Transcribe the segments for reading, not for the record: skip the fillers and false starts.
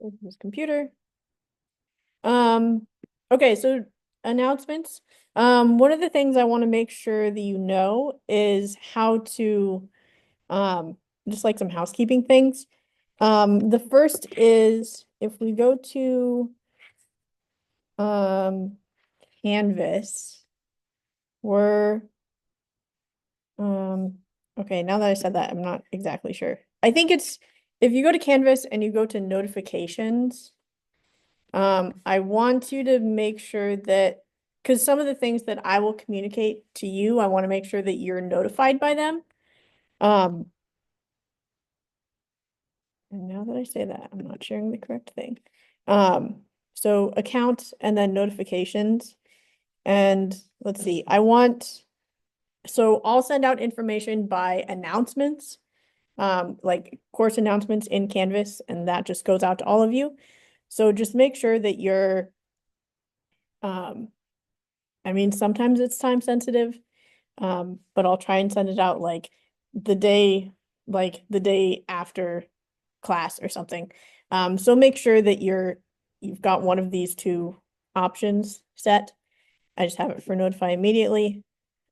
Open this computer. Okay, so announcements. One of the things I want to make sure that you know is how to just like some housekeeping things. The first is if we go to Canvas, we're okay, now that I said that, I'm not exactly sure. I think it's if you go to Canvas and you go to notifications. I want you to make sure that, because some of the things that I will communicate to you, I want to make sure that you're notified by them. Um, and now that I say that, I'm not sharing the correct thing. So account and then notifications. And let's see, so I'll send out information by announcements, like course announcements in Canvas, and that just goes out to all of you. So just make sure that you're, um, I mean, sometimes it's time sensitive, but I'll try and send it out the day, like the day after class or something. So make sure that you've got one of these two options set. I just have it for notify immediately.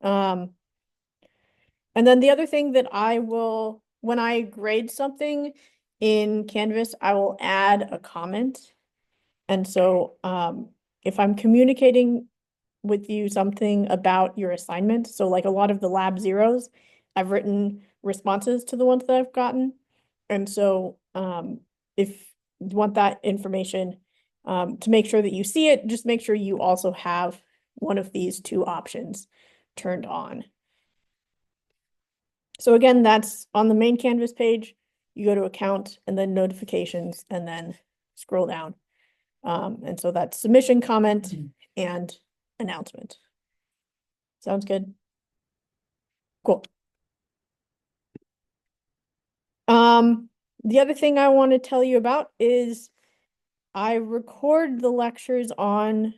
Um, and then the other thing that when I grade something in Canvas, I will add a comment. And so if I'm communicating with you something about your assignment, so like a lot of the lab zeros, I've written responses to the ones that I've gotten. And so if you want that information to make sure that you see it, just make sure you also have one of these two options turned on. So again, that's on the main Canvas page. You go to account and then notifications and then scroll down. And so that's submission, comment, and announcement. Sounds good. Cool. The other thing I want to tell you about is I record the lectures on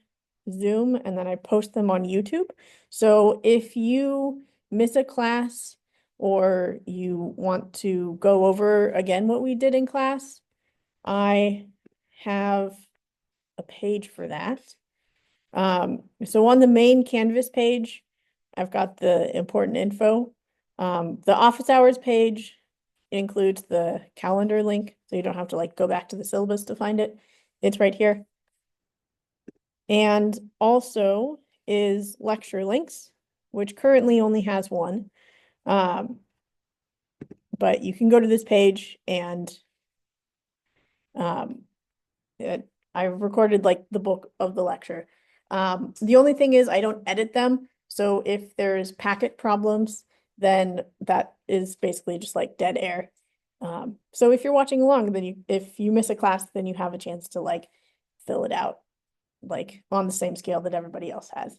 Zoom and then I post them on YouTube. So if you miss a class or you want to go over again what we did in class, I have a page for that. So on the main Canvas page, I've got the important info. The office hours page includes the calendar link, so you don't have to go back to the syllabus to find it. It's right here. And also is lecture links, which currently only has one. But you can go to this page and I recorded the book of the lecture. The only thing is I don't edit them. So if there's packet problems, then that is basically just dead air. So if you're watching along, then if you miss a class, then you have a chance to fill it out on the same scale that everybody else has.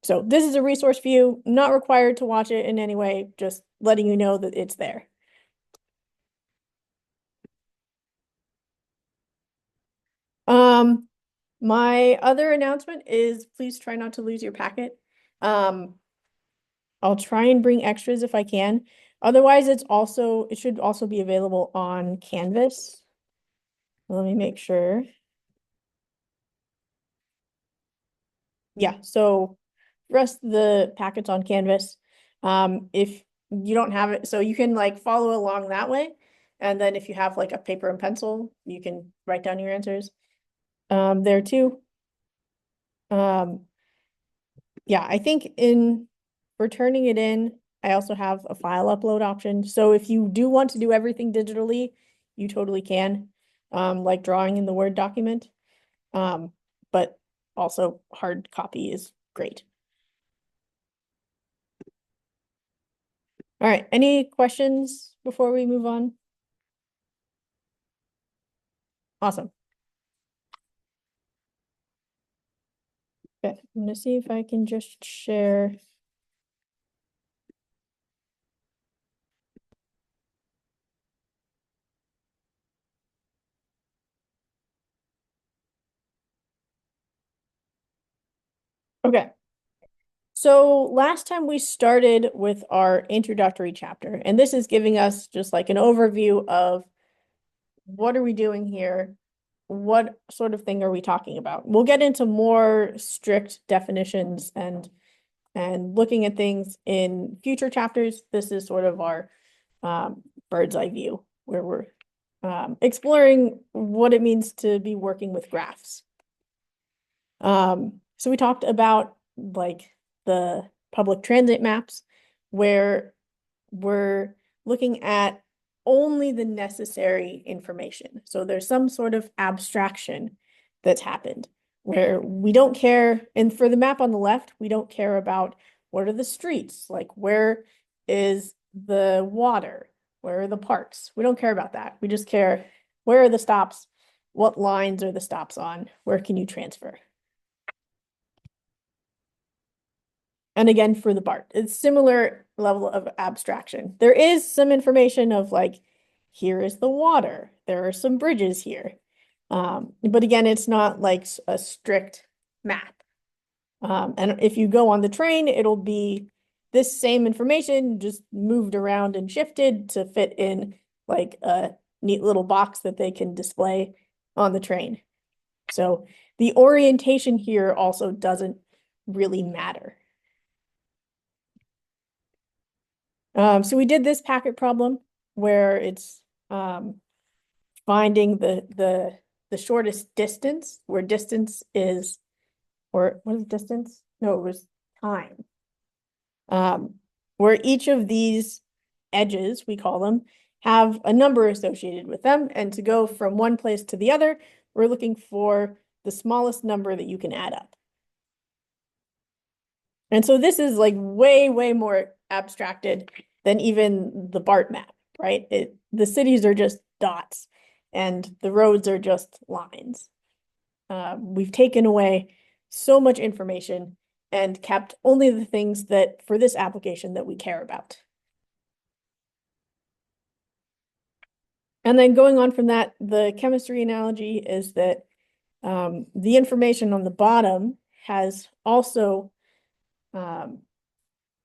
So this is a resource for you, not required to watch it in any way, just letting you know that it's there. My other announcement is please try not to lose your packet. I'll try and bring extras if I can. Otherwise, it should also be available on Canvas. Let me make sure. Yeah, so rest of the packets on Canvas. If you don't have it, so you can follow along that way. And then if you have a paper and pencil, you can write down your answers. There too. Yeah, I think for turning it in, I also have a file upload option. So if you do want to do everything digitally, you totally can, like drawing in the Word document. But also hard copy is great. All right, any questions before we move on? Awesome. Okay, I'm gonna see if I can just share. Okay. So last time we started with our introductory chapter, and this is giving us just an overview of what are we doing here? What sort of thing are we talking about? We'll get into more strict definitions and looking at things in future chapters. This is sort of our bird's eye view where we're exploring what it means to be working with graphs. So we talked about like the public transit maps where we're looking at only the necessary information. So there's some sort of abstraction that's happened where we don't care. And for the map on the left, we don't care about what are the streets, like where is the water, where are the parks. We don't care about that. We just care where are the stops, what lines are the stops on, where can you transfer. And again, for the BART, it's similar level of abstraction. There is some information of like, here is the water. There are some bridges here. But again, it's not like a strict map. And if you go on the train, it'll be this same information just moved around and shifted to fit in like a neat little box that they can display on the train. So the orientation here also doesn't really matter. So we did this packet problem where it's finding the shortest distance, where distance is, or what is distance? No, it was time. Where each of these edges, we call them, have a number associated with them. And to go from one place to the other, we're looking for the smallest number that you can add up. And so this is like way, way more abstracted than even the BART map, right? The cities are just dots and the roads are just lines. We've taken away so much information and kept only the things that for this application that we care about. And then going on from that, the chemistry analogy is that the information on the bottom has also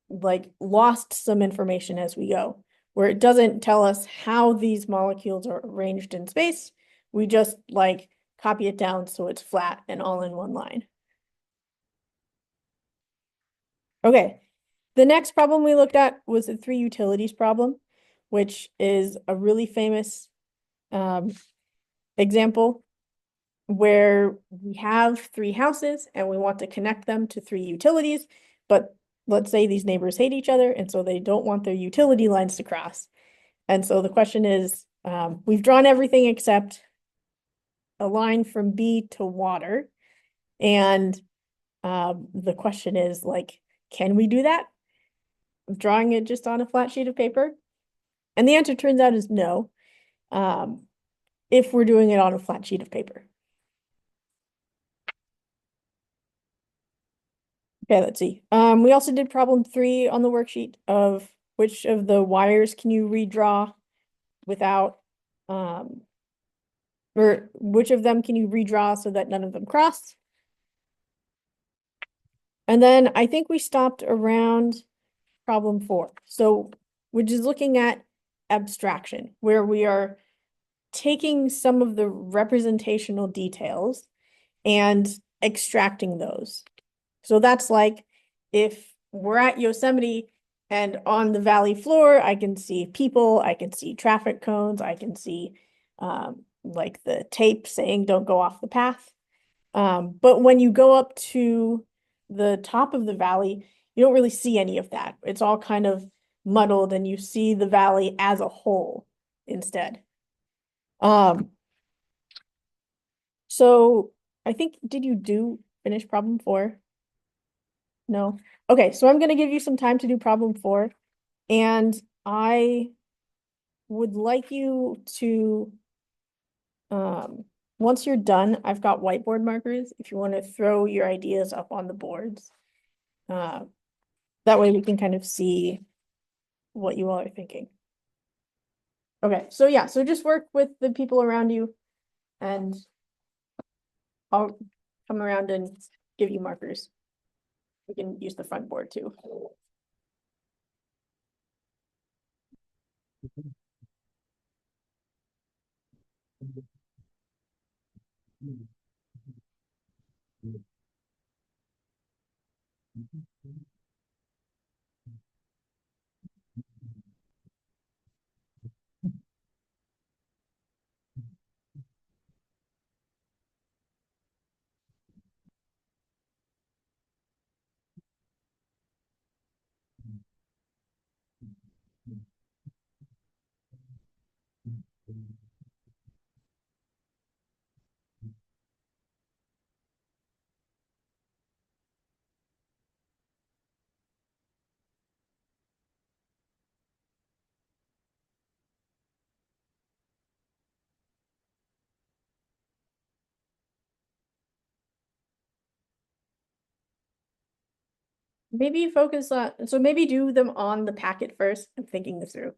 like lost some information as we go, where it doesn't tell us how these molecules are arranged in space. We just like copy it down so it's flat and all in one line. Okay, the next problem we looked at was the three utilities problem, which is a really famous example where we have three houses and we want to connect them to three utilities, but let's say these neighbors hate each other and so they don't want their utility lines to cross. And so the question is, we've drawn everything except a line from B to water. And the question is like, can we do that? Drawing it just on a flat sheet of paper? And the answer turns out is no, if we're doing it on a flat sheet of paper. Okay, let's see. We also did problem 3 on the worksheet of which of the wires can you redraw without, or which of them can you redraw so that none of them cross? And then I think we stopped around problem 4. So, which is looking at abstraction, where we are taking some of the representational details and extracting those. So that's like if we're at Yosemite and on the valley floor, I can see people, I can see traffic cones, I can see like the tape saying don't go off the path. But when you go up to the top of the valley, you don't really see any of that. It's all kind of muddled and you see the valley as a whole instead. So I think, did you finish problem 4? No. Okay, so I'm going to give you some time to do problem 4. And I would like you to, once you're done, I've got whiteboard markers if you want to throw your ideas up on the boards. That way we can kind of see what you all are thinking. Okay, so yeah, so just work with the people around you and I'll come around and give you markers. We can use the front board too. Maybe focus on, so maybe do them on the packet first. I'm thinking this through.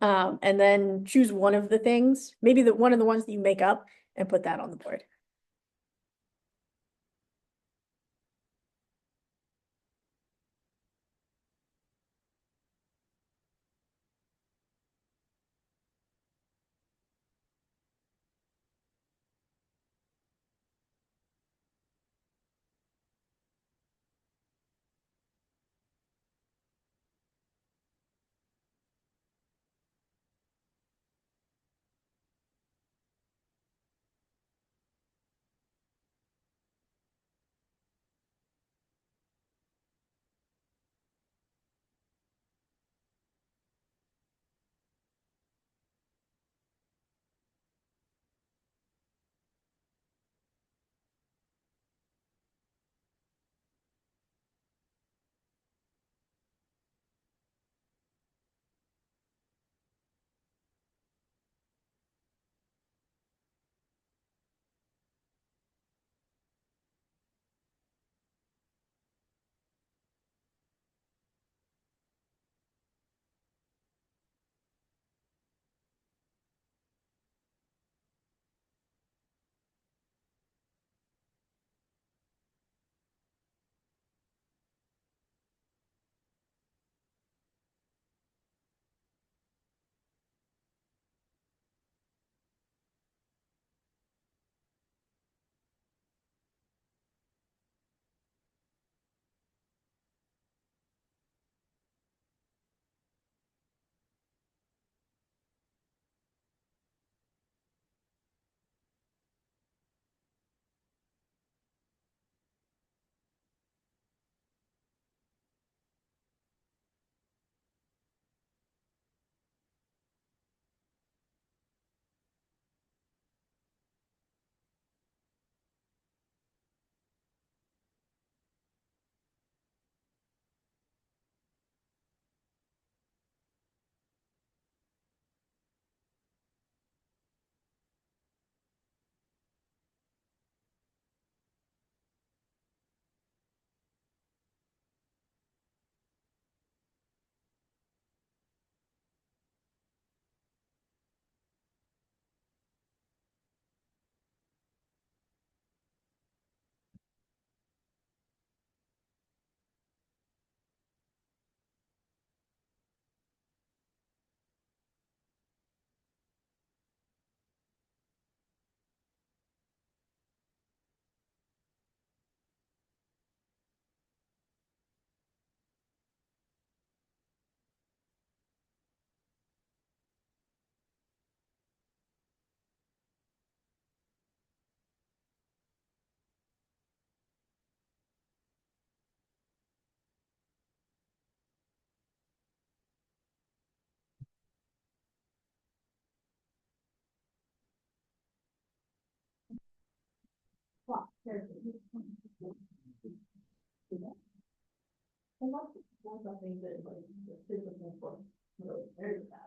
And then choose one of the things, maybe one of the ones that you make up and put that on the board.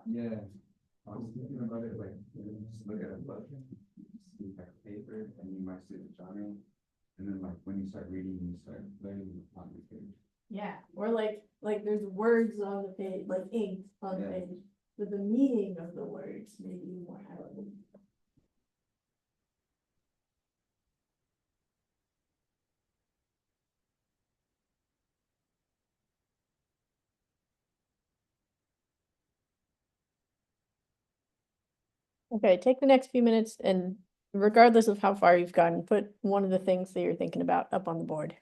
Yeah, I was thinking about it, like, just look at a book, see like paper, and you might see the genre, and then like when you start reading, you start learning on the page. Yeah, or like there's words on the page, like ink on the Yeah. page, but the meaning of the words may be more highlighted. Okay, take the next few minutes and regardless of how far you've gotten, put one of the things that you're thinking about up on the board.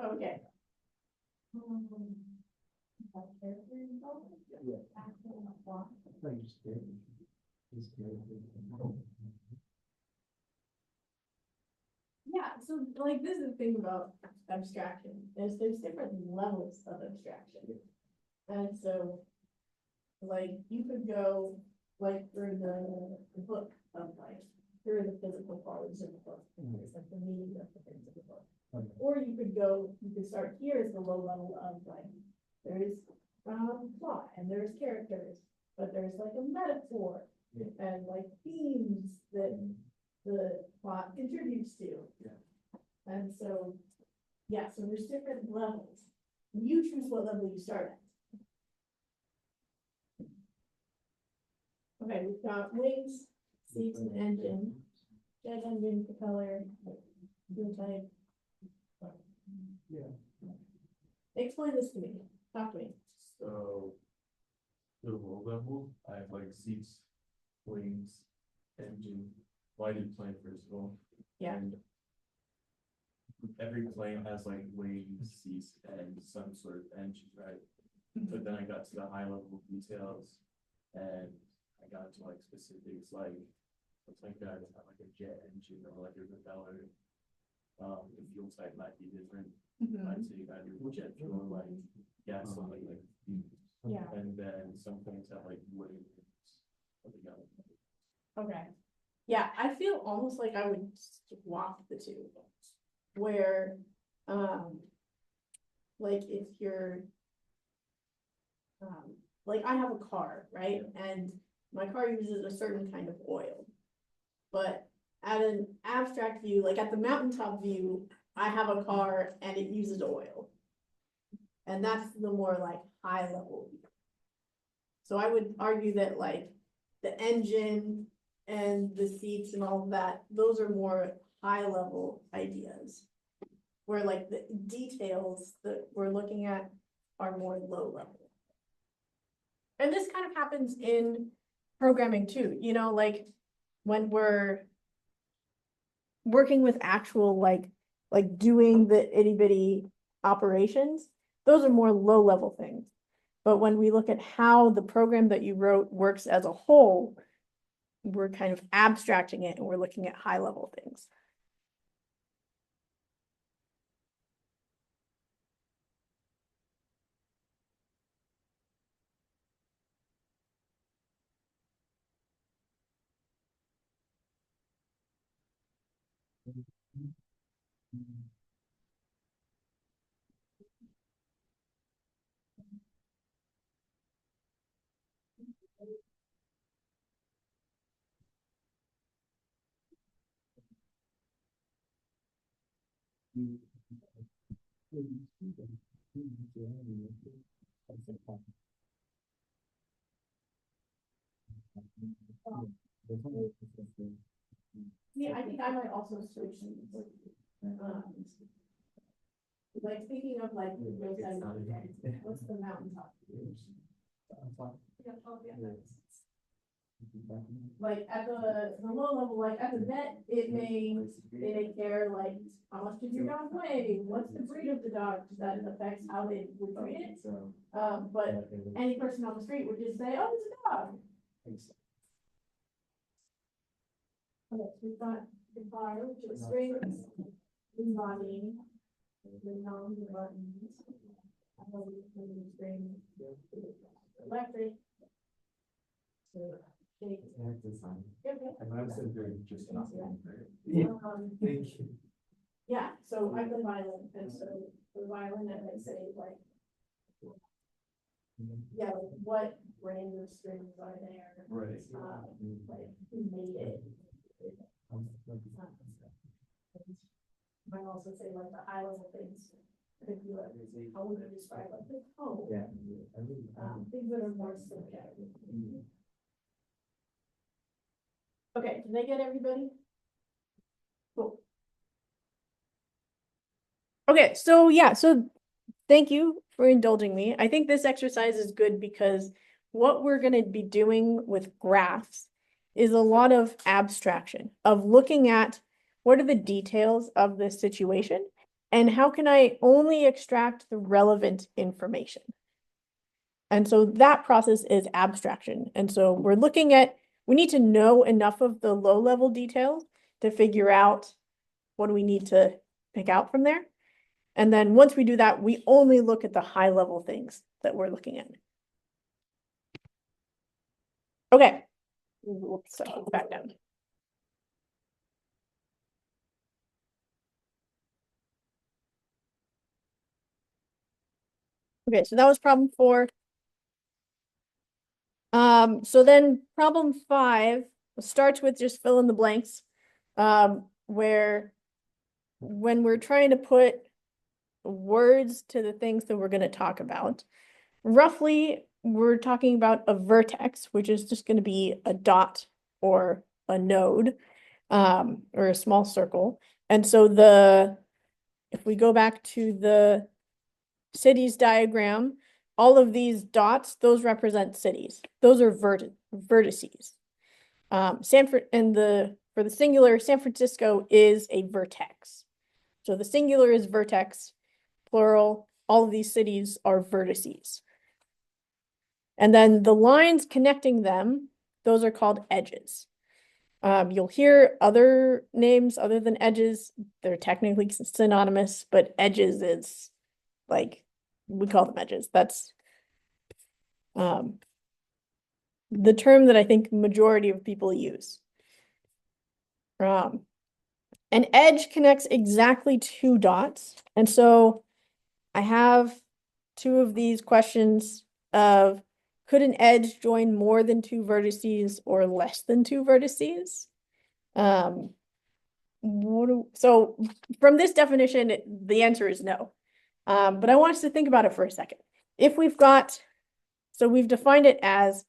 Okay. Yeah, so like this is the thing about abstraction, is there's different levels of abstraction. And so, like, you could go like through the book of like, through the physical qualities of the book, it's like the meaning of the things of the book. Or you could go, you could start here as the low level of like, there's plot and there's characters, but there's like a metaphor and like themes that the plot contributes to. And so, yeah, so there's different levels. You choose what level you start at. Okay, we've got wings, seats, and engine, jet engine, propeller, fuel type. Explain this to me. Talk to me. So, the low level, I have like seats, wings, engine. Well, I did plane first of all. Yeah. And every plane has like wings, seats, and some sort of engine, right? But then I got to the high level details, and I got to like specifics, like the plane could either have like a jet engine or like a propeller. The fuel type might be different. Right, so you gotta do jet fuel, like gasoline, like. Yeah. And then some things have like wooden. Okay. Yeah, I feel almost like I would swap the two. Where, like if you're, like I have a car, right? And my car uses a certain kind of oil. But at an abstract view, like at the mountaintop view, I have a car and it uses oil. And that's the more like high level view. So I would argue that like the engine and the seats and all of that, those are more high level ideas. Where like the details that we're looking at are more low level. And this kind of happens in programming too, you know, like when we're working with actual like doing the itty bitty operations, those are more low level things. But when we look at how the program that you wrote works as a whole, we're kind of abstracting it and we're looking at high level things. Yeah, I think I might also switch. Like thinking of like, what's the mountaintop? Like at the low level, like at the vet, they may care like, how much does your dog weigh? What's the breed of the dog? That affects how they would treat it. But any person on the street would just say, oh, it's a dog. Okay, so we've got the bar, which is strings, body, the non, the buttons. Electric. Shake. Thank you. Yeah, so I'm the violin, and so the violin, and they say like, yeah, like what range of strings are there? Right. Like who made it? Might also say like the high level things. Could be like, how would you describe like the tone? Yeah. Things that are more subjective. Okay, did they get everybody? Cool. Okay, so yeah, so thank you for indulging me. I think this exercise is good because what we're going to be doing with graphs is a lot of abstraction, of looking at what are the details of this situation and how can I only extract the relevant information. And so that process is abstraction. And so we're looking at, we need to know enough of the low level details to figure out what do we need to pick out from there. And then once we do that, we only look at the high level things that we're looking at. Okay. Whoops, so back down. Okay, so that was problem 4. So then problem 5 starts with just fill in the blanks, where when we're trying to put words to the things that we're going to talk about, roughly we're talking about a vertex, which is just going to be a dot or a node, or a small circle. And so if we go back to the cities diagram, all of these dots, those represent cities. Those are vertices. For the singular, San Francisco is a vertex. So the singular is vertex, plural, all of these cities are vertices. And then the lines connecting them, those are called edges. You'll hear other names other than edges. They're technically synonymous, but edges is like, we call them edges. That's the term that I think majority of people use. An edge connects exactly 2 dots. And so I have 2 of these questions of, could an edge join more than 2 vertices or less than 2 vertices? So from this definition, the answer is no. But I want us to think about it for a second. If so we've defined it as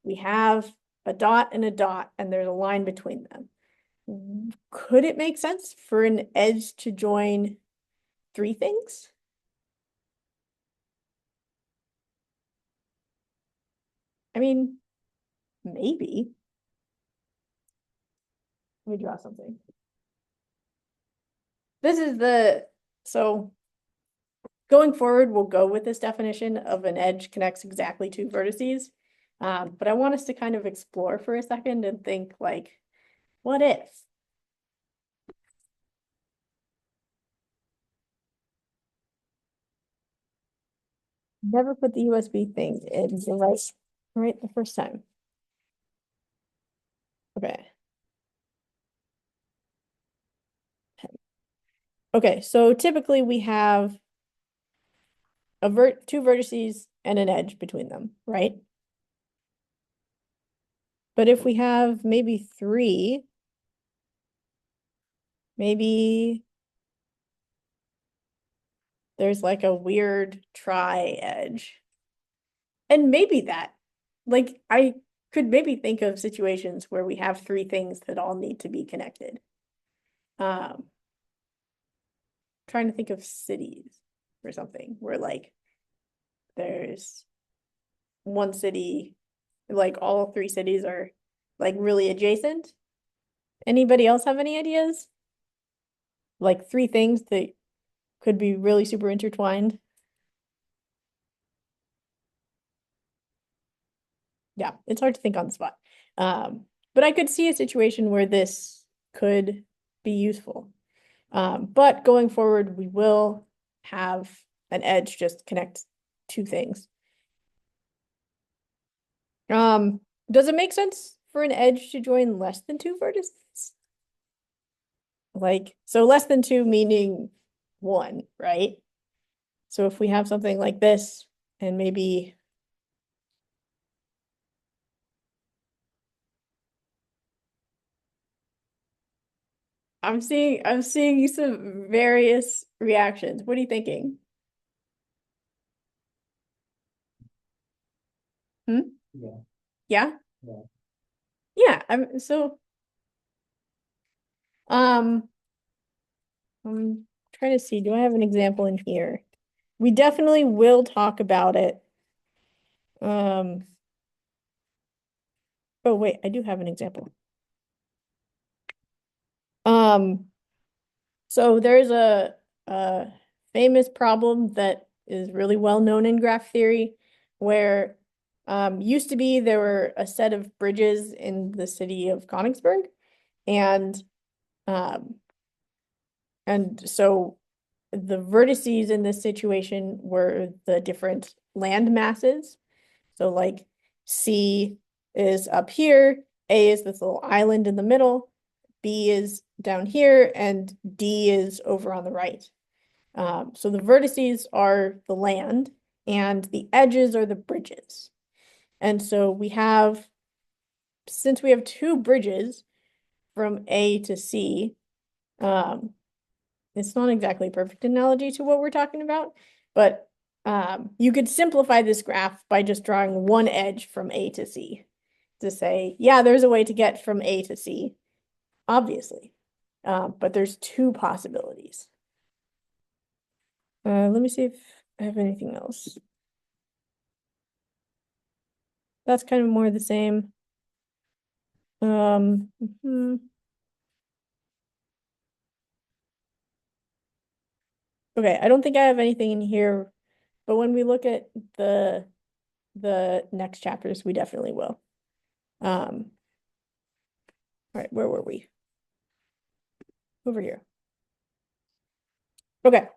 we have a dot and there's a line between them. Could it make sense for an edge to join 3 things? I mean, maybe. Let me draw something. This is so going forward, we'll go with this definition of an edge connects exactly 2 vertices. But I want us to kind of explore for a second and think like, what if? Never put the USB thing in the right the first time. Okay. Okay, so typically we have two vertices and an edge between them, right? But if we have maybe three, maybe there's like a weird tri-edge. And maybe that, like, I could maybe think of situations where we have three things that all need to be connected. Trying to think of cities or something where like there's one city, like all three cities are like really adjacent. Anybody else have any ideas? Like three things that could be really super intertwined? Yeah, it's hard to think on the spot. But I could see a situation where this could be useful. But going forward, we will have an edge just connect two things. Does it make sense for an edge to join less than two vertices? Like, so less than two meaning one, right? So if we have something like this and maybe I'm seeing some various reactions. What are you thinking? Hmm? Yeah. Yeah? Yeah. Yeah, um I'm trying to see, do I have an example in here? We definitely will talk about it. Um, oh wait, I do have an example. Um, so there's a famous problem that is really well known in graph theory where used to be there were a set of bridges in the city of Königsberg and um and so the vertices in this situation were the different land masses. So like C is up here, A is this little island in the middle, B is down here, and D is over on the right. So the vertices are the land and the edges are the bridges. And so since we have two bridges from A to C, um, it's not exactly a perfect analogy to what we're talking about, but you could simplify this graph by just drawing one edge from A to C to say, yeah, there's a way to get from A to C, obviously. But there's two possibilities. Let me see if I have anything else. That's kind of more the same. Mhm. Okay, I don't think I have anything in here, but when we look at the next chapters, we definitely will. All right, where were we? Over here. Okay.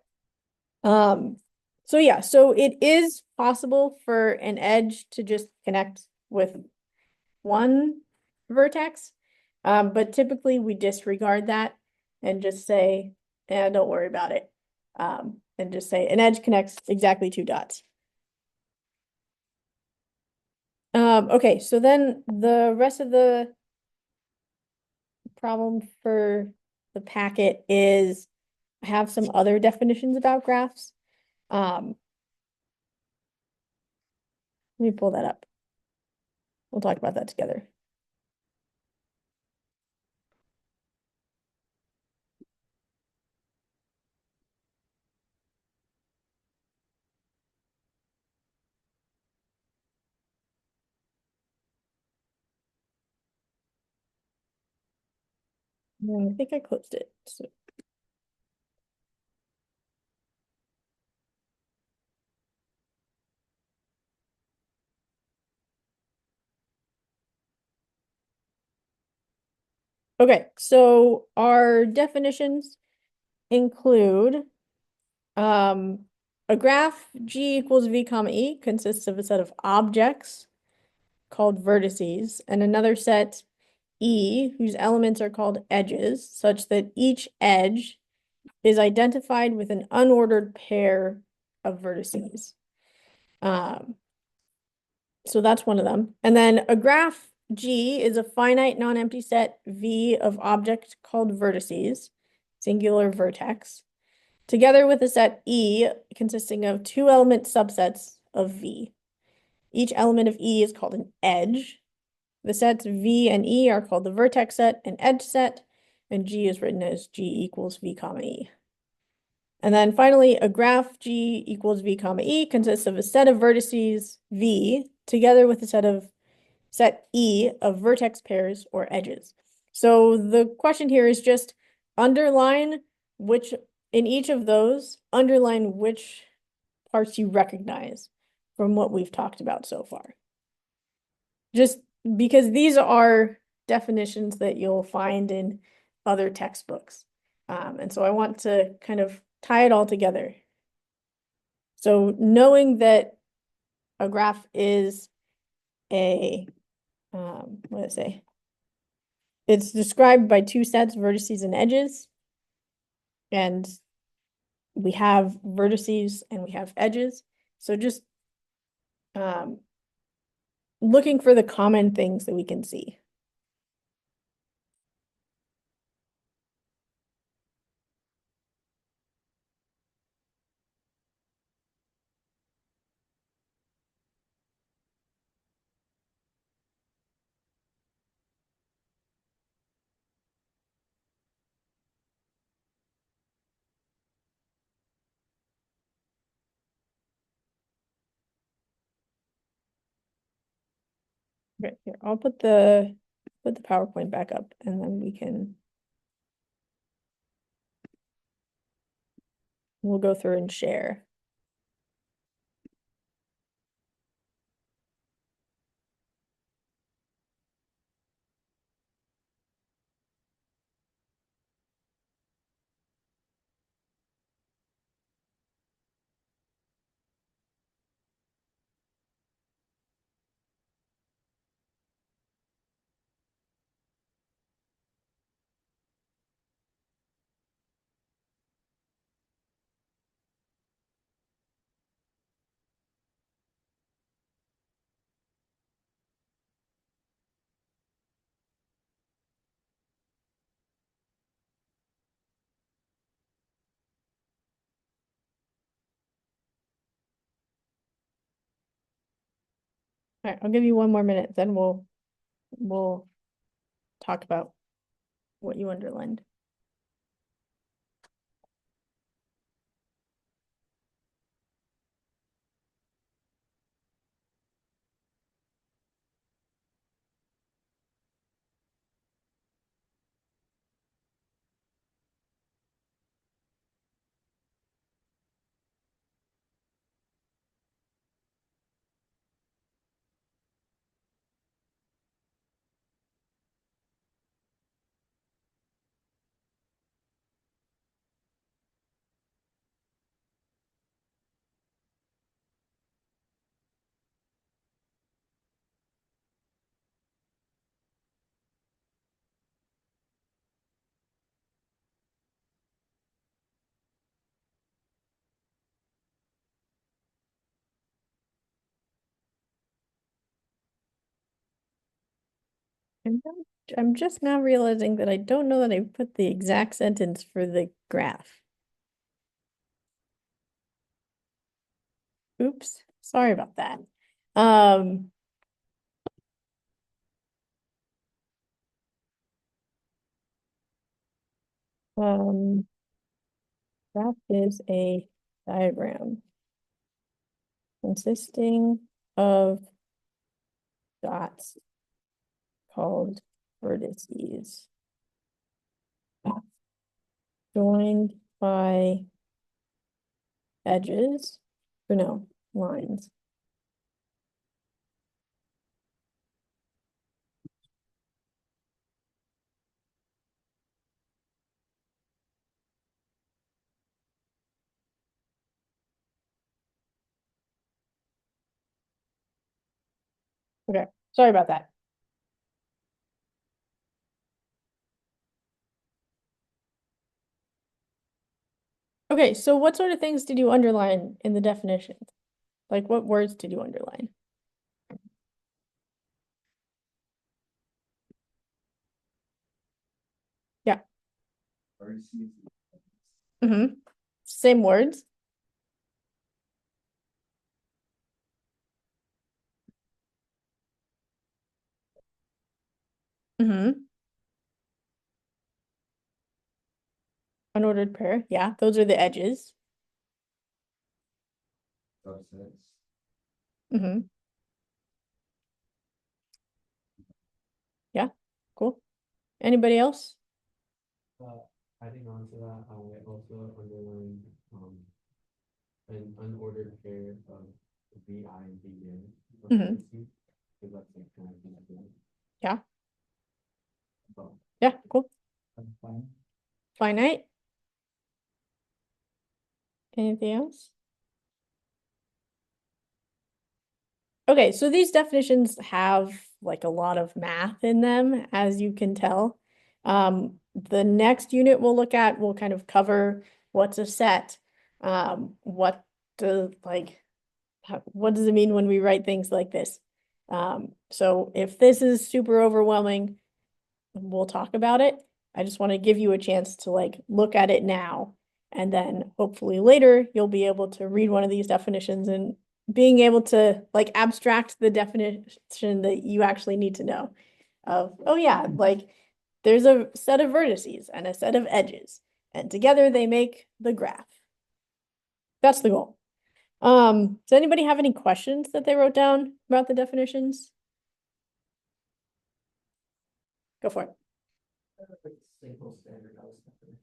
So yeah, so it is possible for an edge to just connect with one vertex. But typically we disregard that and just say, don't worry about it. And just say an edge connects exactly two dots. Okay, so then the rest of the problem for the packet is I have some other definitions about graphs. Let me pull that up. We'll talk about that together. I think I closed it. So. Okay, so our definitions include a graph G equals V comma E consists of a set of objects called vertices and another set E whose elements are called edges such that each edge is identified with an unordered pair of vertices. So that's one of them. And then a graph G is a finite non-empty set V of objects called vertices, singular vertex, together with a set E consisting of two element subsets of V. Each element of E is called an edge. The sets V and E are called the vertex set and edge set, and G is written as G equals V comma E. And then finally, a graph G equals V comma E consists of a set of vertices V together with a set E of vertex pairs or edges. So the question here is just underline which, in each of those, underline which parts you recognize from what we've talked about so far. Just because these are definitions that you'll find in other textbooks. And so I want to kind of tie it all together. So knowing that a graph is what did I say? It's described by two sets, vertices and edges. And we have vertices and we have edges. So just looking for the common things that we can see. Okay, here, I'll put the PowerPoint back up and then we'll go through and share. All right, I'll give you one more minute, then we'll talk about what you underlined. I'm just now realizing that I don't know that I put the exact sentence for the graph. Oops, sorry about that. Graph is a diagram consisting of dots called vertices joined by edges, or no, lines. Okay, sorry about that. Okay, so what sort of things did you underline in the definitions? Like what words did you underline? Yeah. Vertices. Mm-hmm. Same words. Mm-hmm. Unordered pair. Yeah, those are the edges. Subsets. Mm-hmm. Yeah, cool. Anybody else? Adding on to that, I also underlined, an unordered pair of VI and VN. Mhm. Because that's like kind of connected. Yeah. So, Yeah, cool. that's fine. Finite. Anything else? Okay, so these definitions have like a lot of math in them, as you can tell. The next unit we'll look at will kind of cover what's a set, what the like, what does it mean when we write things like this? So if this is super overwhelming, we'll talk about it. I just want to give you a chance to like look at it now, and then hopefully later you'll be able to read one of these definitions and being able to like abstract the definition that you actually need to know of, oh yeah, like there's a set of vertices and a set of edges, and together they make the graph. That's the goal. Does anybody have any questions that they wrote down about the definitions? Go for it. Single standardized definition.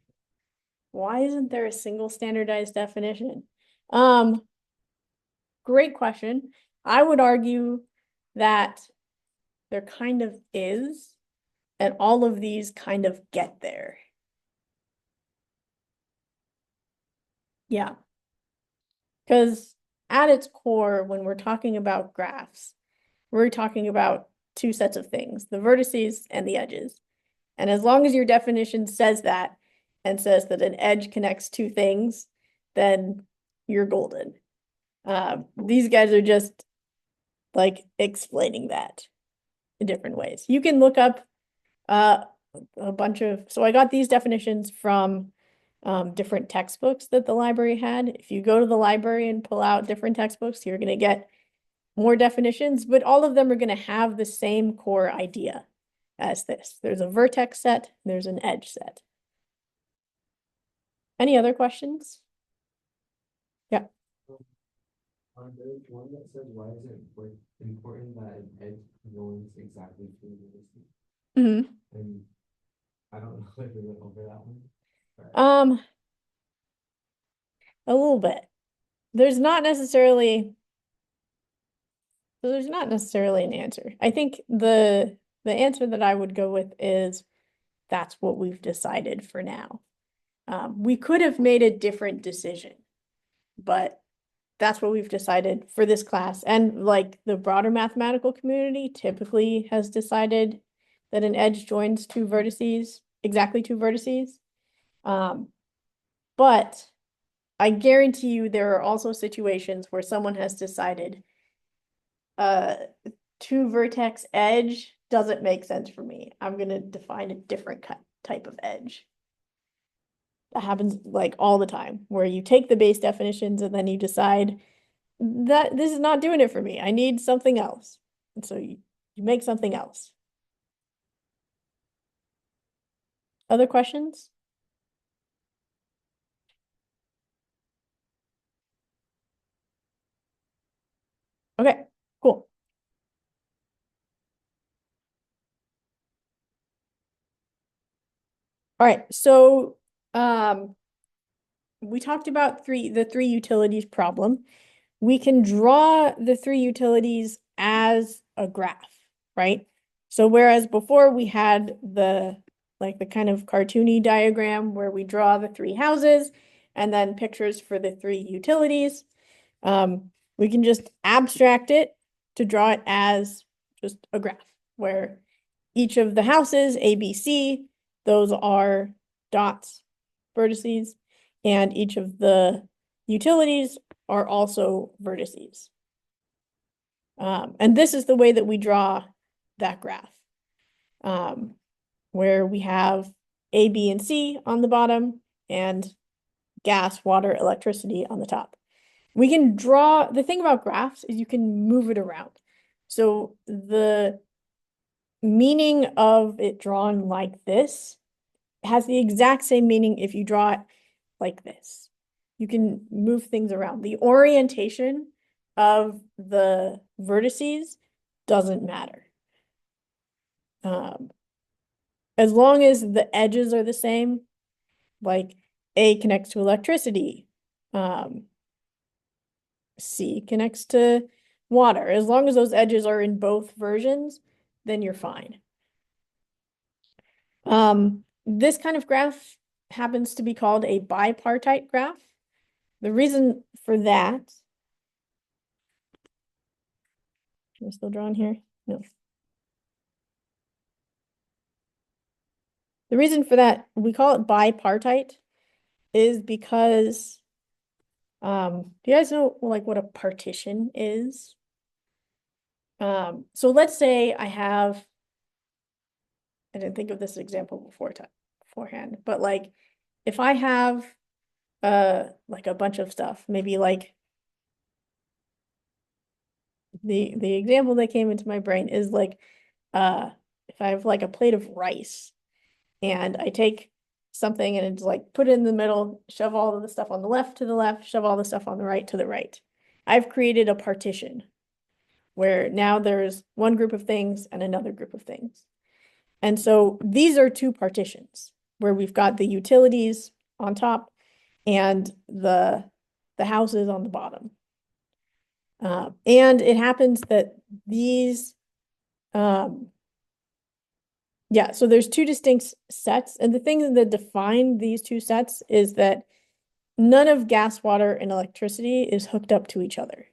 Why isn't there a single standardized definition? Great question. I would argue that there kind of is, and all of these kind of get there. Yeah. Because at its core, when we're talking about graphs, we're talking about two sets of things, the vertices and the edges. And as long as your definition says that and says that an edge connects two things, then you're golden. These guys are just like explaining that in different ways. You can look up a bunch of, so I got these definitions from different textbooks that the library had. If you go to the library and pull out different textbooks, you're going to get more definitions, but all of them are going to have the same core idea as this. There's a vertex set, there's an edge set. Any other questions? Yeah. There's one that says, why is it important that an edge joins exactly to the vertices? And I don't know if we went over that one. A little bit. There's not necessarily an answer. I think the answer that I would go with is that's what we've decided for now. We could have made a different decision, but that's what we've decided for this class. And like the broader mathematical community typically has decided that an edge joins two vertices, exactly two vertices. But I guarantee you there are also situations where someone has decided two vertex edge doesn't make sense for me. I'm gonna define a different type of edge. That happens like all the time, where you take the base definitions and then you decide that this is not doing it for me. I need something else. And so you make something else. Other questions? Okay, cool. All right, so we talked about the three utilities problem. We can draw the three utilities as a graph, right? So whereas before we had the kind of cartoony diagram where we draw the three houses and then pictures for the three utilities, we can just abstract it to draw it as just a graph where each of the houses, A, B, C, those are dots, vertices. and each of the utilities are also vertices. And this is the way that we draw that graph. Where we have A, B, and C on the bottom and gas, water, electricity on the top. We can draw, the thing about graphs is you can move it around. So the meaning of it drawn like this has the exact same meaning if you draw it like this. You can move things around. The orientation of the vertices doesn't matter. As long as the edges are the same, like A connects to electricity, C connects to water. As long as those edges are in both versions, then you're fine. This kind of graph happens to be called a bipartite graph. The reason for that, am I still drawing here? No. The reason for that, we call it bipartite, is because, do you guys know like what a partition is? So let's say I didn't think of this example beforehand, but like if I have like a bunch of stuff, maybe like the example that came into my brain is like if I have like a plate of rice and I take something and it's like put it in the middle, shove all of the stuff on the left to the left, shove all the stuff on the right to the right. I've created a partition where now there's one group of things and another group of things. And so these are two partitions where we've got the utilities on top and the houses on the bottom. And it happens that these, yeah, so there's two distinct sets. And the thing that define these two sets is that none of gas, water, and electricity is hooked up to each other.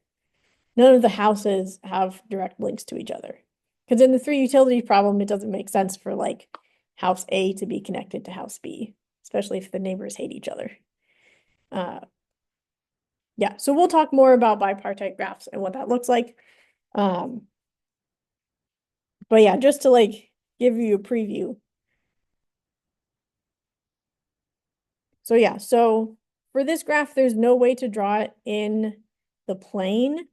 None of the houses have direct links to each other. Because in the three utility problem, it doesn't make sense for like house A to be connected to house B, especially if the neighbors hate each other. Yeah, so we'll talk more about bipartite graphs and what that looks like. But yeah, just to like give you a preview. So yeah, so for this graph, there's no way to draw it in the plane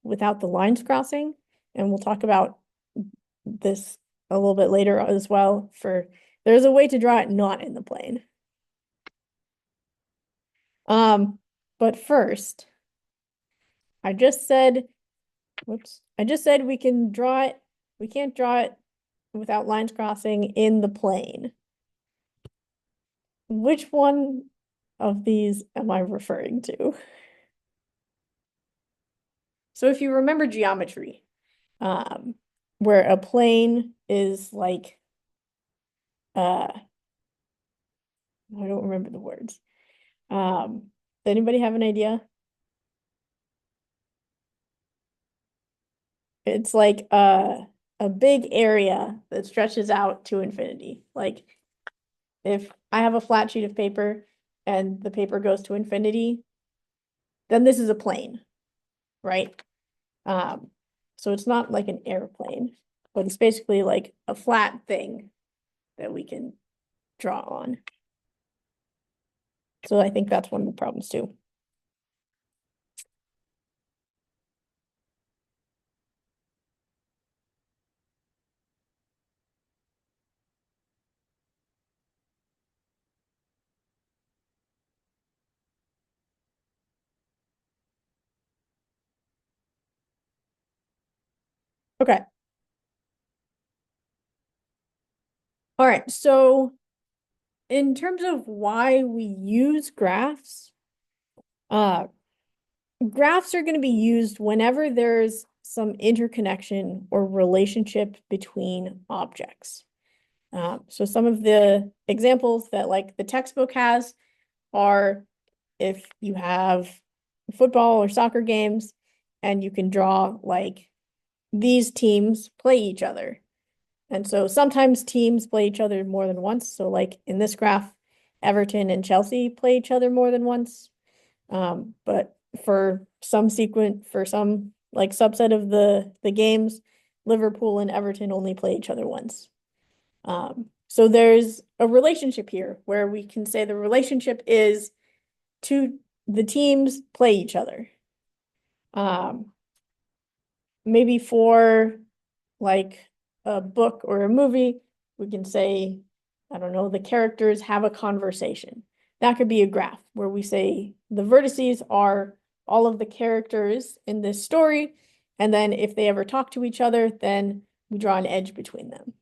without the lines crossing. And we'll talk about this a little bit later as well. There's a way to draw it not in the plane. But first, I just said we can draw it, we can't draw it without lines crossing in the plane. Which one of these am I referring to? So if you remember geometry, where a plane is like, I don't remember the words. Does anybody have an idea? It's like a big area that stretches out to infinity. Like if I have a flat sheet of paper and the paper goes to infinity, then this is a plane, right? So it's not like an airplane, but it's basically like a flat thing that we can draw on. So I think that's one of the problems too. Okay. All right, so in terms of why we use graphs, graphs are going to be used whenever there's some interconnection or relationship between objects. So some of the examples that like the textbook has are if you have football or soccer games and you can draw like these teams play each other. And so sometimes teams play each other more than once. So like in this graph, Everton and Chelsea play each other more than once. But for some like subset of the games, Liverpool and Everton only play each other once. So there's a relationship here where we can say the relationship is the teams play each other. Maybe for like a book or a movie, we can say, I don't know, the characters have a conversation. That could be a graph where we say the vertices are all of the characters in this story, and then if they ever talk to each other, then we draw an edge between them.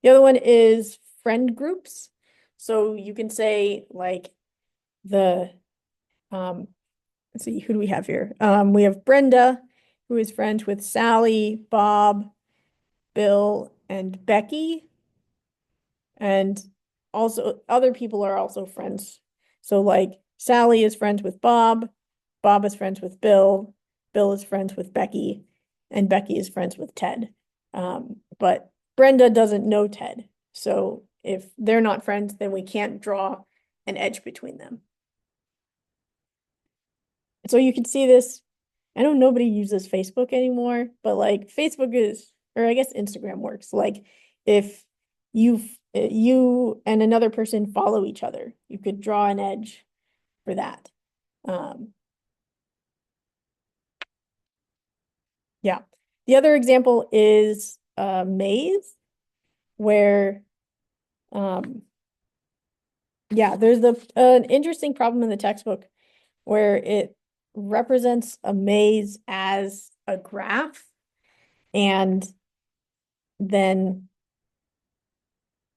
The other one is friend groups. So you can say like let's see, who do we have here? We have Brenda, who is friends with Sally, Bob, Bill, and Becky. And also other people are also friends. So like Sally is friends with Bob, Bob is friends with Bill, Bill is friends with Becky, and Becky is friends with Ted. But Brenda doesn't know Ted. So if they're not friends, then we can't draw an edge between them. So you can see this. I know nobody uses Facebook anymore, but like Facebook is, or I guess Instagram works. Like if you and another person follow each other, you could draw an edge for that. Yeah. The other example is a maze where yeah, there's an interesting problem in the textbook where it represents a maze as a graph and then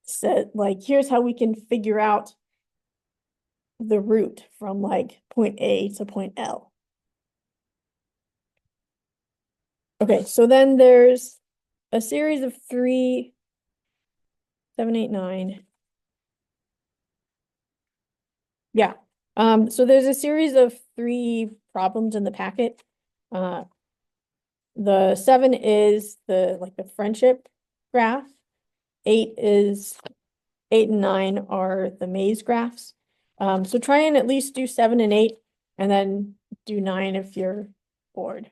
said like here's how we can figure out the route from like point A to point L. Okay, so then there's a series of 3, 7, 8, 9. Yeah. So there's a series of 3 problems in the packet. The 7 is the friendship graph. 8 and 9 are the maze graphs. So try and at least do 7 and 8, and then do 9 if you're bored.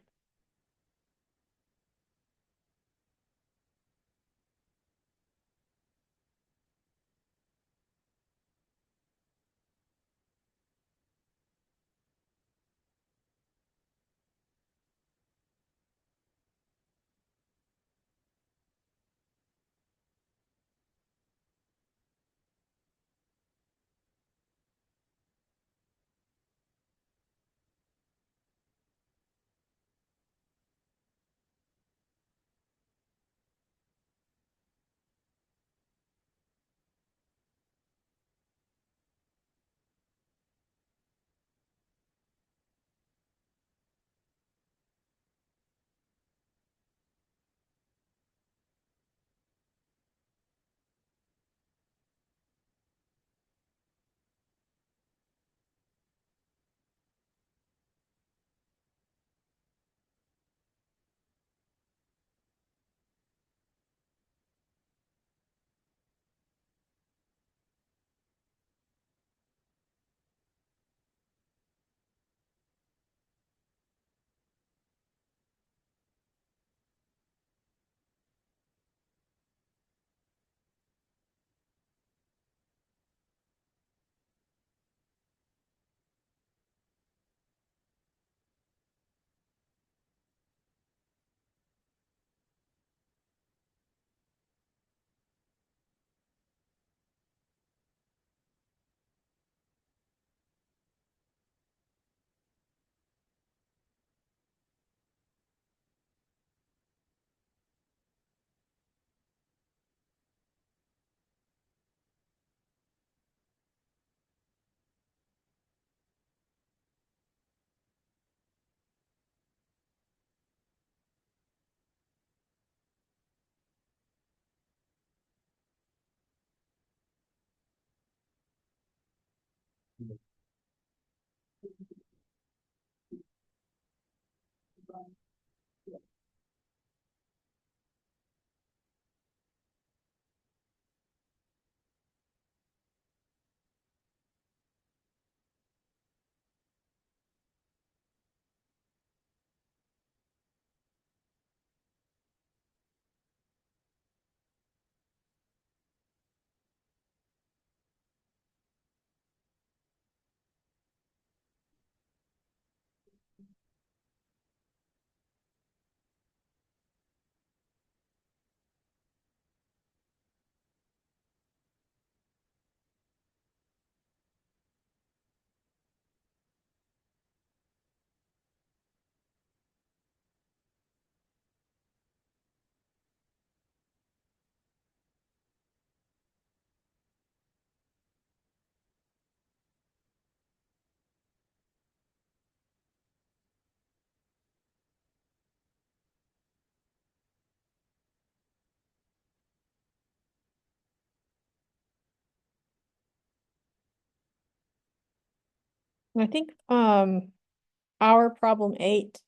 I think, our problem 8,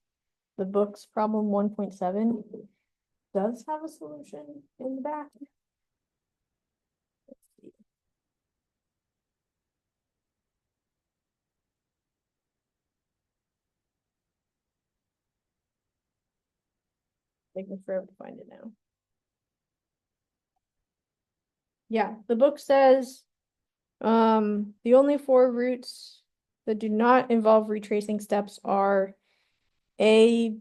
the book's problem 1.7 does have a solution in the back. Let's see. Taking forever to find it now. Yeah, the book says, the only 4 routes that do not involve retracing steps are A,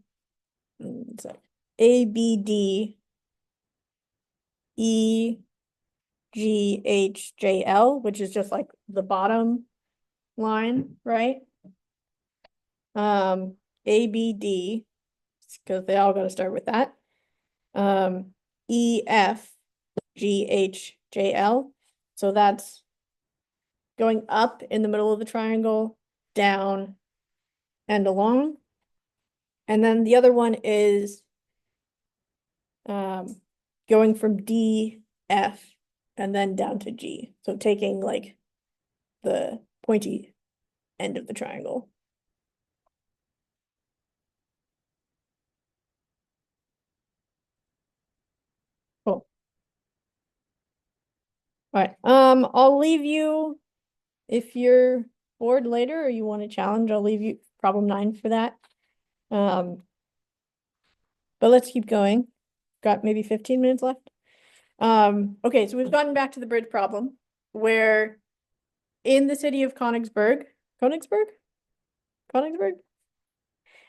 sorry, A, B, D, E, G, H, J, L, which is just like the bottom line, right? A, B, D, because they all gotta start with that. E, F, G, H, J, L. So that's going up in the middle of the triangle, down, and along. And then the other one is going from D, F, and then down to G. So taking like the pointy end of the triangle. Cool. All right. I'll leave you if you're bored later or you want to challenge, I'll leave you problem 9 for that. But let's keep going. Got maybe 15 minutes left. Okay, so we've gotten back to the bridge problem where in the city of Königsberg, Königsberg?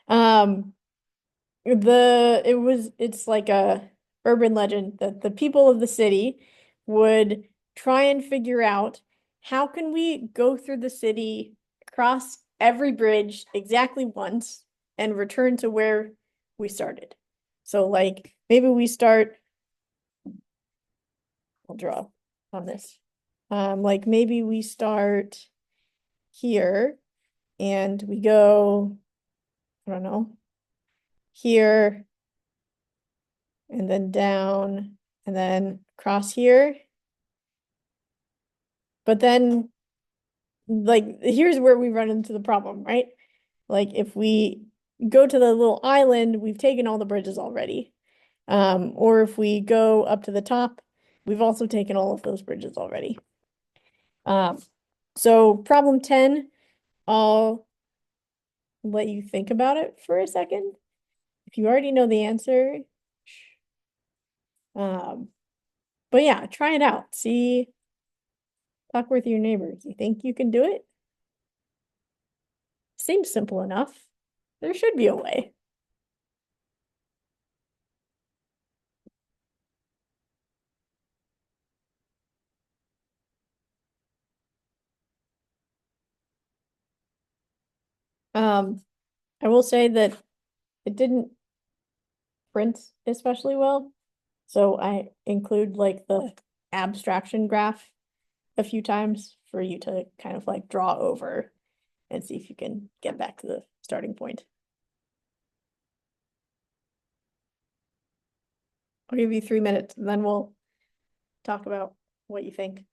Um, it's like a urban legend that the people of the city would try and figure out how can we go through the city, cross every bridge exactly once, and return to where we started. So like maybe we start, I'll draw on this. Like maybe we start here and we go, I don't know, here and then down and then cross here. But then like here's where we run into the problem, right? Like if we go to the little island, we've taken all the bridges already. Or if we go up to the top, we've also taken all of those bridges already. So problem 10, I'll let you think about it for a second. If you already know the answer, but yeah, try it out. See, talk with your neighbors. You think you can do it? Seems simple enough. There should be a way. I will say that it didn't print especially well. So I include like the abstraction graph a few times for you to kind of like draw over and see if you can get back to the starting point. I'll give you 3 minutes and then we'll talk about what you think.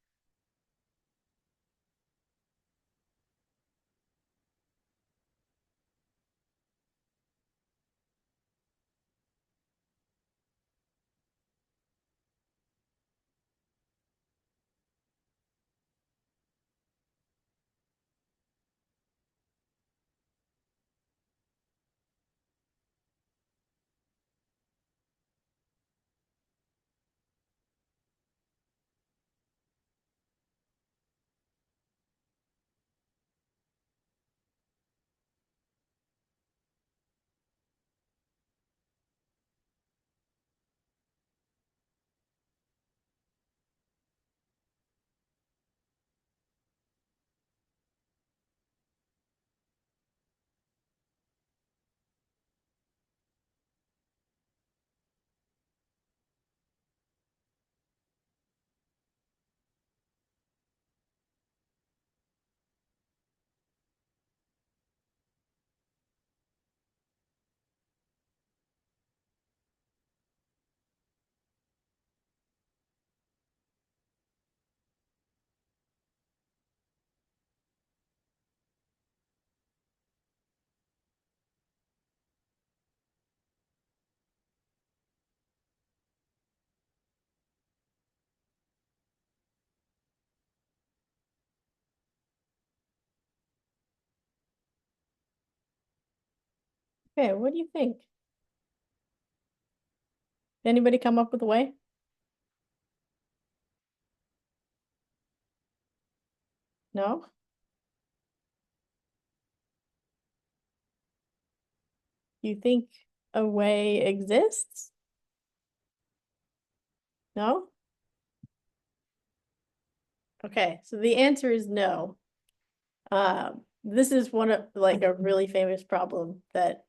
Okay, what do you think? Anybody come up with a way? No? You think a way exists? No? Okay, so the answer is no. This is one of like a really famous problem that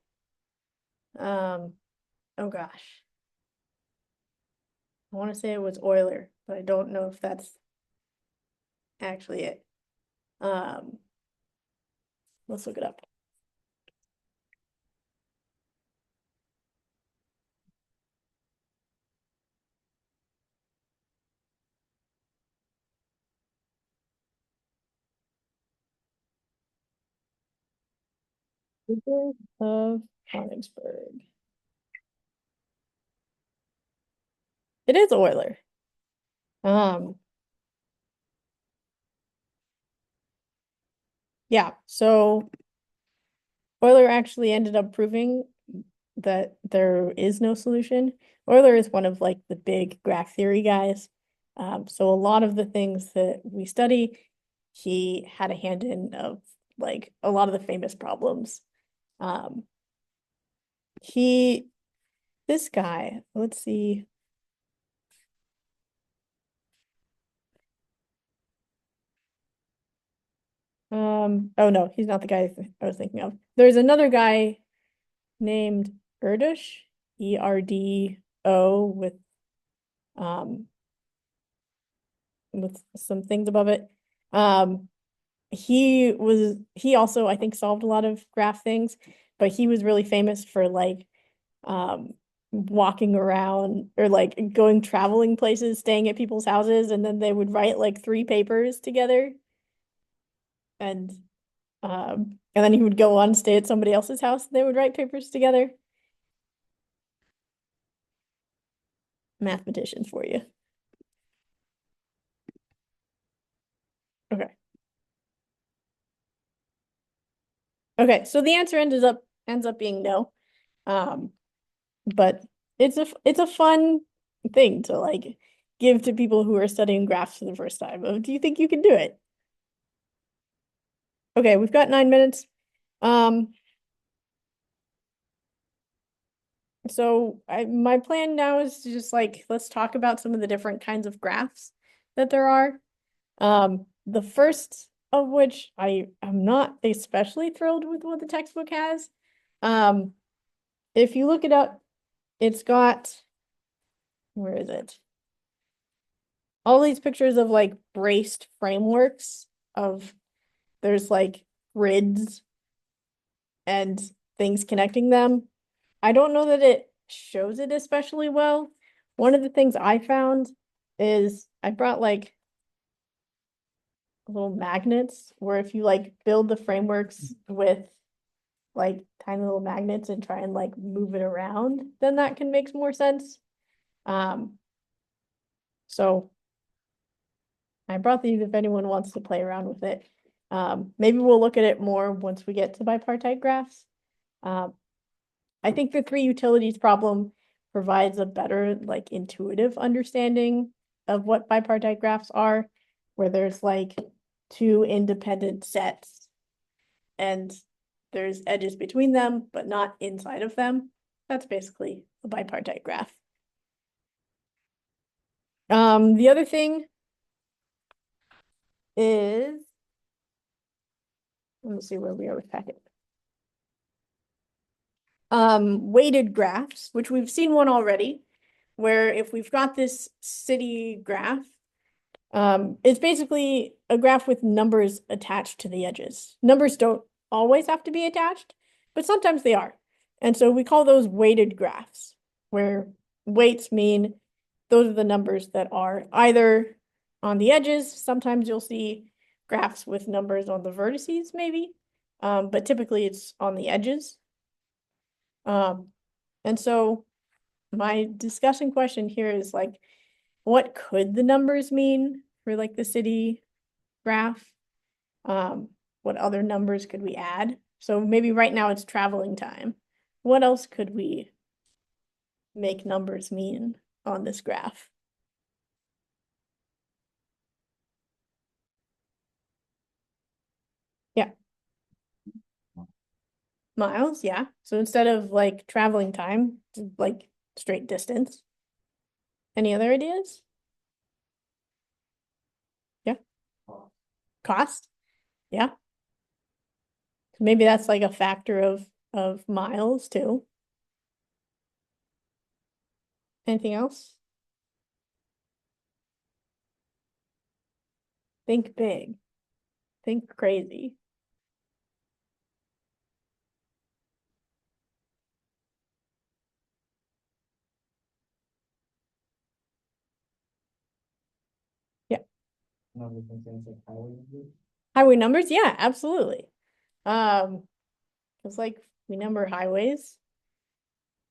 oh gosh. I want to say it was Euler, but I don't know if that's actually it. Um, let's look it up. Euler of Königsberg. It is Euler. Yeah, so Euler actually ended up proving that there is no solution. Euler is one of like the big graph theory guys. So a lot of the things that we study, he had a hand in of like a lot of the famous problems. Um, he, this guy, let's see. Oh no, he's not the guy I was thinking of. There's another guy named Erdős, ERDO um with some things above it. Um, he also I think solved a lot of graph things, but he was really famous for like walking around or like going traveling places, staying at people's houses, and then they would write like three papers together. And then he would go on stay at somebody else's house, and they would write papers together. Mathematician for you. Okay. Okay, so the answer ends up being no. Um, but it's a fun thing to like give to people who are studying graphs for the first time. Do you think you can do it? Okay, we've got 9 minutes. Um, so my plan now is to just like let's talk about some of the different kinds of graphs that there are. The first of which I am not especially thrilled with what the textbook has. Um, if you look it up, it's got, where is it? All these pictures of like braced frameworks of there's like grids and things connecting them. I don't know that it shows it especially well. One of the things I found is I brought like little magnets where if you like build the frameworks with like tiny little magnets and try and like move it around, then that can make more sense. So I brought these if anyone wants to play around with it. Maybe we'll look at it more once we get to bipartite graphs. I think the three utilities problem provides a better like intuitive understanding of what bipartite graphs are, where there's like two independent sets and there's edges between them, but not inside of them. That's basically a bipartite graph. The other thing is, let me see where we are with packet. Weighted graphs, which we've seen one already, where if we've got this city graph, it's basically a graph with numbers attached to the edges. Numbers don't always have to be attached, but sometimes they are. And so we call those weighted graphs, where weights mean those are the numbers that are either on the edges. Sometimes you'll see graphs with numbers on the vertices, maybe, but typically it's on the edges. And so my discussion question here is like, what could the numbers mean for like the city graph? What other numbers could we add? So maybe right now it's traveling time. what else could we make numbers mean on this graph? Yeah. Miles, yeah. So instead of like traveling time, like straight distance. Any other ideas? Yeah. Cost? Yeah. Maybe that's like a factor of miles too. Anything else? Think big. Think crazy. Yeah. Another thing like highway numbers. Highway numbers? Yeah, absolutely. It's like we number highways.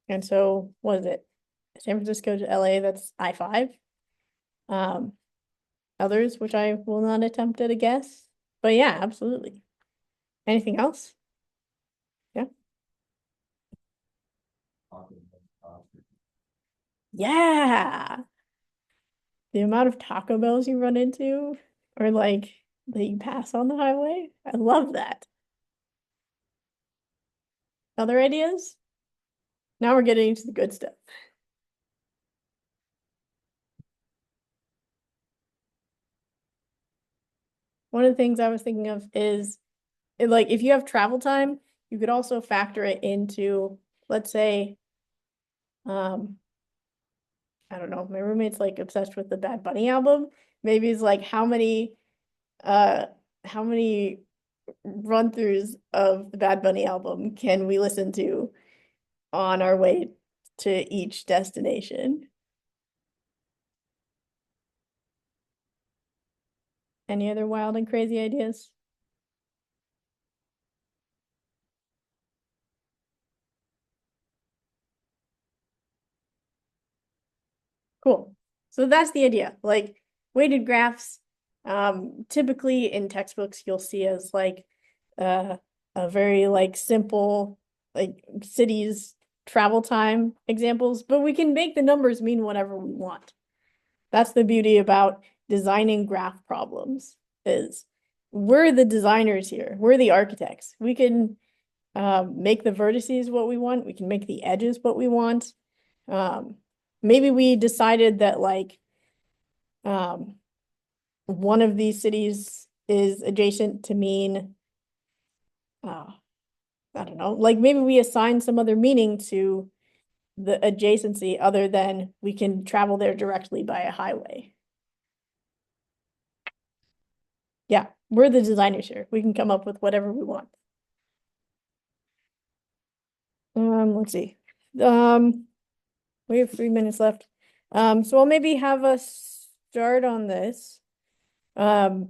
And so what is it? San Francisco to LA, that's I-5. Um, others, which I will not attempt at a guess. But yeah, absolutely. Anything else? Yeah. Yeah. The amount of Taco Bells you run into or like that you pass on the highway. I love that. Other ideas? Now we're getting into the good stuff. One of the things I was thinking of is like if you have travel time, you could also factor it into, let's say, um, I don't know, my roommate's like obsessed with the Bad Bunny album. Maybe it's like uh how many run-throughs of the Bad Bunny album can we listen to on our way to each destination? Any other wild and crazy ideas? Cool. So that's the idea. Like weighted graphs, typically in textbooks you'll see as like uh, a very like simple like cities travel time examples, but we can make the numbers mean whatever we want. That's the beauty about designing graph problems is we're the designers here. We're the architects. We can make the vertices what we want. We can make the edges what we want. Um, maybe we decided that like um, one of these cities is adjacent to mean, uh, I don't know, like maybe we assign some other meaning to the adjacency other than we can travel there directly by a highway. Yeah, we're the designers here. We can come up with whatever we want. Let's see. Um, we have 3 minutes left. So I'll maybe have us start on this. I'll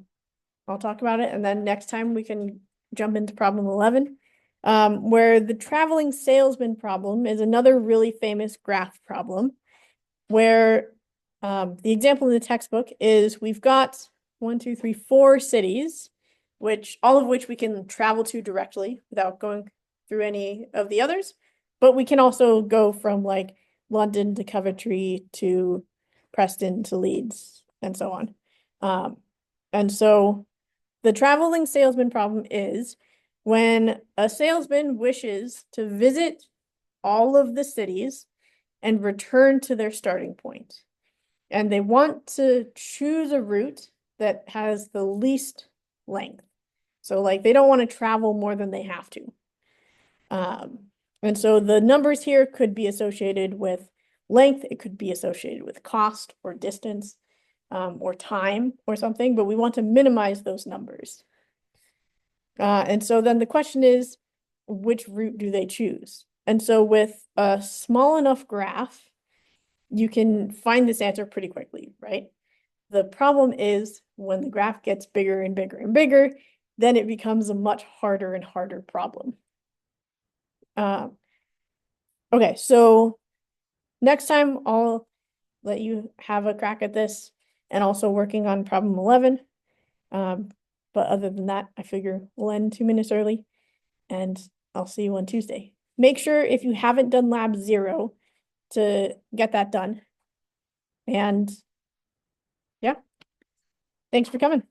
talk about it, and then next time we can jump into problem 11, where the traveling salesman problem is another really famous graph problem, where the example in the textbook is we've got 1, 2, 3, 4 cities, which all of which we can travel to directly without going through any of the others, but we can also go from like London to Coventry to Preston to Leeds and so on. And so the traveling salesman problem is when a salesman wishes to visit all of the cities and return to their starting point. And they want to choose a route that has the least length. So like they don't want to travel more than they have to. And so the numbers here could be associated with length, it could be associated with cost or distance, or time or something, but we want to minimize those numbers. And so then the question is, which route do they choose? And so with a small enough graph, you can find this answer pretty quickly, right? The problem is when the graph gets bigger and bigger and bigger, then it becomes a much harder and harder problem. Okay, so next time I'll let you have a crack at this and also working on problem 11. But other than that, I figure we'll end 2 minutes early and I'll see you on Tuesday. make sure if you haven't done lab 0 to get that done. And yeah, thanks for coming.